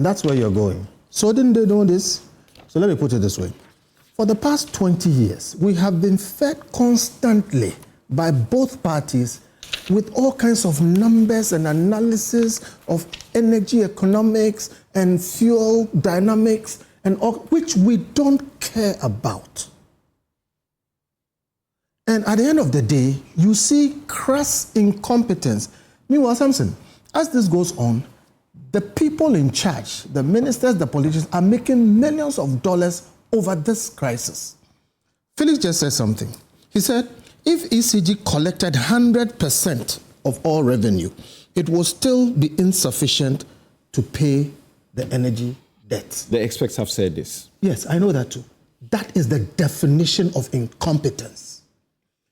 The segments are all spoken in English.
And that's where you're going. So didn't they know this? So let me put it this way. For the past 20 years, we have been fed constantly by both parties with all kinds of numbers and analysis of energy economics and fuel dynamics, and all, which we don't care about. And at the end of the day, you see crass incompetence. Meanwhile, Samson, as this goes on, the people in charge, the ministers, the politicians, are making millions of dollars over this crisis. Felix just said something. He said, if ECG collected 100% of all revenue, it will still be insufficient to pay the energy debt. The experts have said this. Yes, I know that too. That is the definition of incompetence.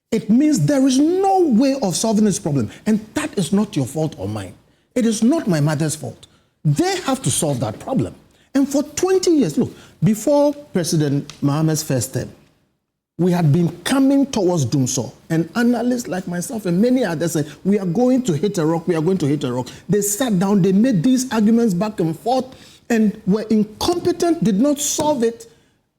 It means there is no way of solving this problem, and that is not your fault or mine. It is not my mother's fault. They have to solve that problem. And for 20 years, look, before President Mahamad's first term, we had been coming towards Dumsor, and analysts like myself and many others said, we are going to hit a rock, we are going to hit a rock. They sat down, they made these arguments back and forth, and were incompetent, did not solve it.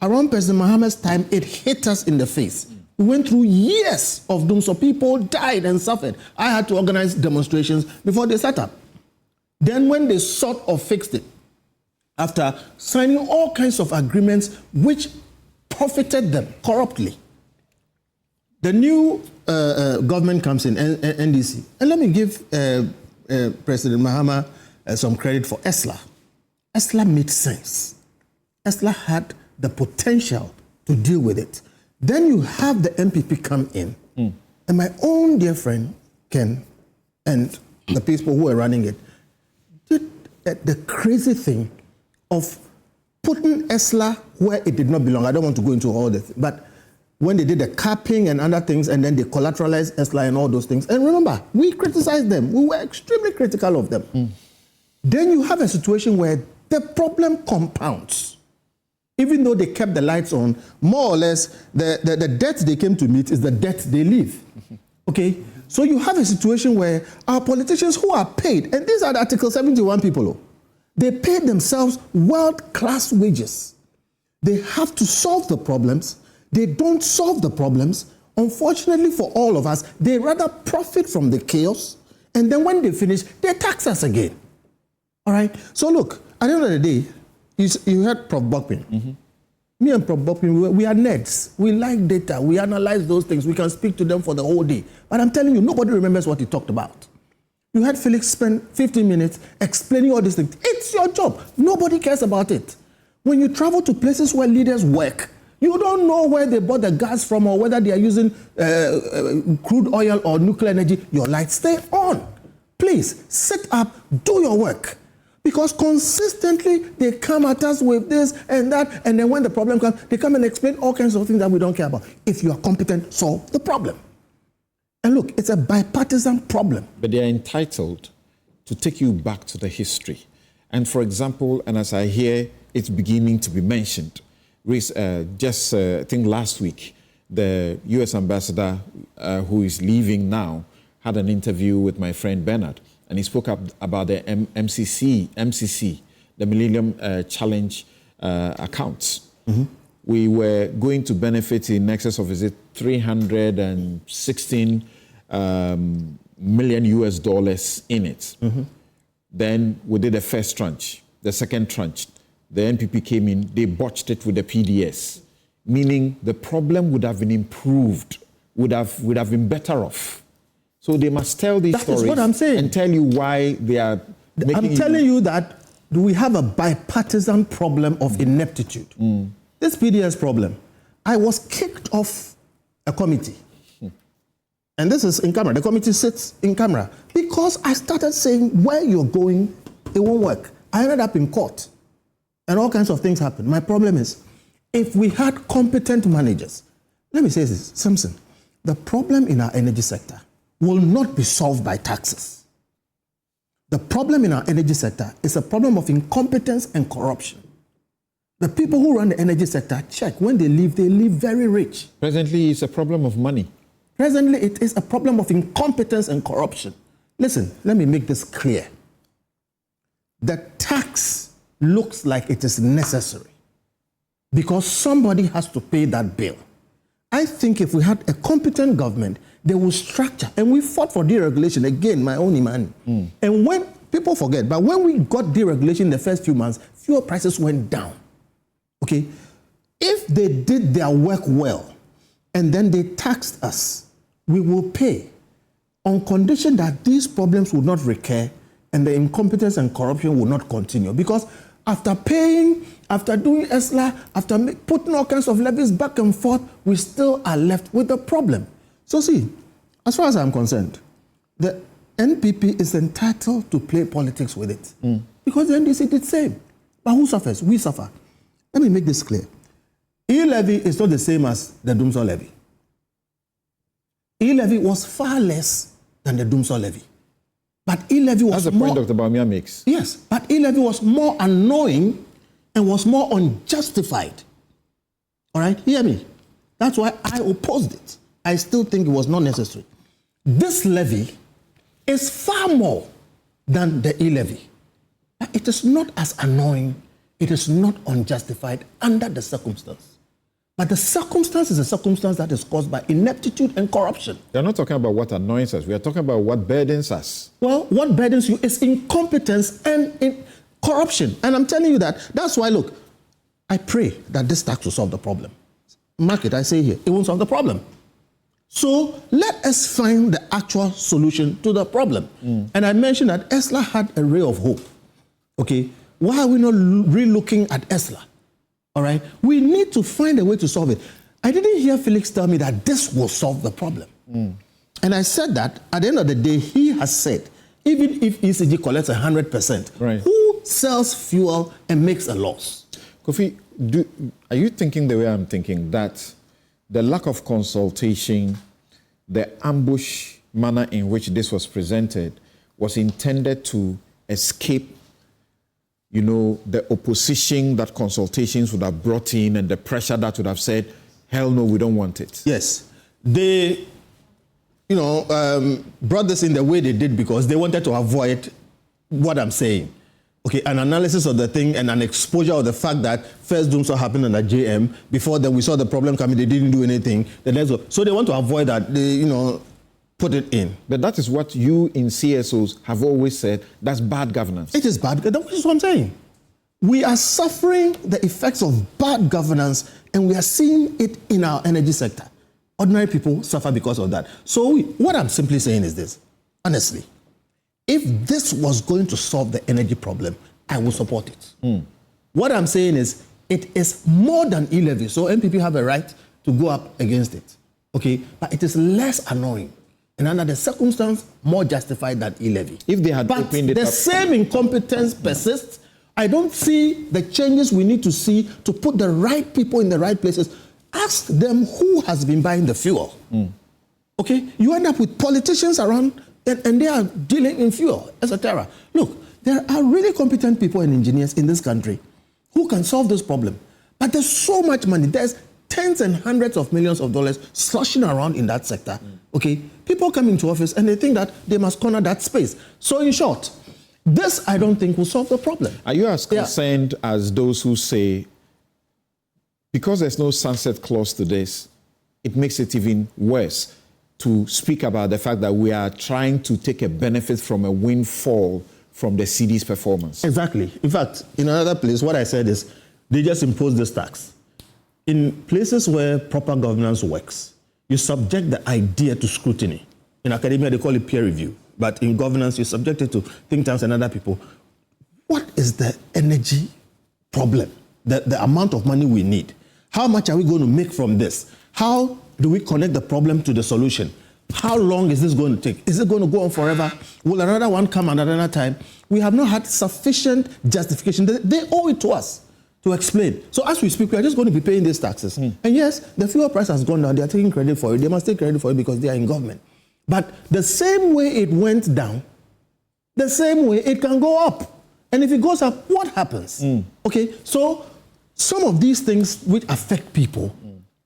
Around President Mahamad's time, it hit us in the face. We went through years of Dumsor. People died and suffered. I had to organize demonstrations before they set up. Then when they sort of fixed it, after signing all kinds of agreements which profited them corruptly, the new government comes in, NDC. And let me give President Mahama some credit for ESLA. ESLA made sense. ESLA had the potential to deal with it. Then you have the MPP come in, and my own dear friend, Ken, and the people who are running it, did the crazy thing of putting ESLA where it did not belong. I don't want to go into all this, but when they did the capping and other things, and then they collateralized ESLA and all those things, and remember, we criticized them. We were extremely critical of them. Then you have a situation where the problem compounds. Even though they kept the lights on, more or less, the debt they came to meet is the debt they leave. Okay? So you have a situation where our politicians who are paid, and these are the Article 71 people, they pay themselves world-class wages. They have to solve the problems. They don't solve the problems. Unfortunately for all of us, they rather profit from the chaos, and then when they finish, they tax us again. All right? So look, at the end of the day, you heard Prof. Bokpin. Me and Prof. Bokpin, we are nerds. We like data. We analyze those things. We can speak to them for the whole day. But I'm telling you, nobody remembers what he talked about. You had Felix spend 15 minutes explaining all these things. It's your job. Nobody cares about it. When you travel to places where leaders work, you don't know where they bought the gas from or whether they are using crude oil or nuclear energy. Your lights stay on. Please, sit up, do your work. Because consistently they come at us with this and that, and then when the problem comes, they come and explain all kinds of things that we don't care about. If you are competent, solve the problem. And look, it's a bipartisan problem. But they are entitled to take you back to the history. And for example, and as I hear it's beginning to be mentioned, I think last week, the U.S. ambassador who is leaving now had an interview with my friend Bernard. And he spoke up about the MCC, the Millennium Challenge accounts. We were going to benefit in excess of, is it 316 million US dollars in it. Then we did the first tranche, the second tranche. The NPP came in, they botched it with the PDS, meaning the problem would have been improved, would have been better off. So they must tell these stories. That is what I'm saying. And tell you why they are making I'm telling you that we have a bipartisan problem of ineptitude. This PDS problem, I was kicked off a committee. And this is in camera. The committee sits in camera. Because I started saying where you're going, it won't work. I ended up in court. And all kinds of things happened. My problem is, if we had competent managers, let me say this, Simpson, the problem in our energy sector will not be solved by taxes. The problem in our energy sector is a problem of incompetence and corruption. The people who run the energy sector, check, when they leave very rich. Presently, it's a problem of money. Presently, it is a problem of incompetence and corruption. Listen, let me make this clear. The tax looks like it is necessary because somebody has to pay that bill. I think if we had a competent government, they will structure, and we fought for deregulation, again, my own Imani. And when, people forget, but when we got deregulation in the first few months, fuel prices went down, okay? If they did their work well, and then they taxed us, we will pay on condition that these problems will not recur and the incompetence and corruption will not continue. Because after paying, after doing ESLA, after putting all kinds of levies back and forth, we still are left with the problem. So see, as far as I'm concerned, the NPP is entitled to play politics with it. Because the NDC did the same. But who suffers? We suffer. Let me make this clear. E-levy is not the same as the Dumsor Levy. E-levy was far less than the Dumsor Levy. But E-levy was That's the point Dr. Bawumia makes. Yes, but E-levy was more annoying and was more unjustified. All right, hear me. That's why I opposed it. I still think it was not necessary. This levy is far more than the E-levy. But it is not as annoying. It is not unjustified under the circumstance. But the circumstance is a circumstance that is caused by ineptitude and corruption. You're not talking about what annoys us. We are talking about what burdens us. Well, what burdens you is incompetence and corruption. And I'm telling you that. That's why, look, I pray that this tax will solve the problem. Mark it, I say here, it won't solve the problem. So let us find the actual solution to the problem. And I mentioned that ESLA had a ray of hope. Okay, why are we not re-looking at ESLA? All right, we need to find a way to solve it. I didn't hear Felix tell me that this will solve the problem. And I said that at the end of the day, he has said, even if ECG collects 100%, right, who sells fuel and makes a loss? Kofi, are you thinking the way I'm thinking, that the lack of consultation, the ambush manner in which this was presented was intended to escape, you know, the opposition that consultations would have brought in and the pressure that would have said, hell no, we don't want it? Yes. They, you know, brought this in the way they did because they wanted to avoid what I'm saying. Okay, an analysis of the thing and an exposure of the fact that first Dumsor happened under JM. Before then, we saw the problem coming. They didn't do anything. So they want to avoid that. They, you know, put it in. But that is what you in CSOs have always said. That's bad governance. It is bad. That is what I'm saying. We are suffering the effects of bad governance, and we are seeing it in our energy sector. Ordinary people suffer because of that. So what I'm simply saying is this, honestly. If this was going to solve the energy problem, I will support it. What I'm saying is, it is more than E-levy, so NPP have a right to go up against it. Okay, but it is less annoying, and under the circumstance, more justified than E-levy. If they had opened it up, the same incompetence persists. I don't see the changes we need to see to put the right people in the right places. Ask them who has been buying the fuel. Okay, you end up with politicians around. And they are dealing in fuel, etc. Look, there are really competent people and engineers in this country who can solve this problem. But there's so much money. There's tens and hundreds of millions of dollars sloshing around in that sector. Okay, people come into office and they think that they must corner that space. So in short, this I don't think will solve the problem. Are you as concerned as those who say, because there's no sunset clause to this, it makes it even worse to speak about the fact that we are trying to take a benefit from a windfall from the CD's performance? Exactly. In fact, in another place, what I said is they just impose this tax. In places where proper governance works, you subject the idea to scrutiny. In academia, they call it peer review. But in governance, you subject it to think tanks and other people. What is the energy problem? The amount of money we need? How much are we going to make from this? How do we connect the problem to the solution? How long is this going to take? Is it going to go on forever? Will another one come at another time? We have not had sufficient justification. They owe it to us to explain. So as we speak, we are just going to be paying these taxes. And yes, the fuel price has gone down. They are taking credit for it. They must take credit for it because they are in government. But the same way it went down, the same way it can go up. And if it goes up, what happens? Okay, so some of these things which affect people,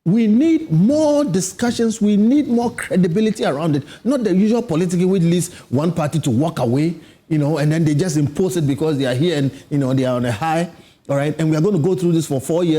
we need more discussions, we need more credibility around it. Not the usual politics which leads one party to walk away and then they just impose it because they are here and, they are on a high, all right? And we are going to go through this for 4 years.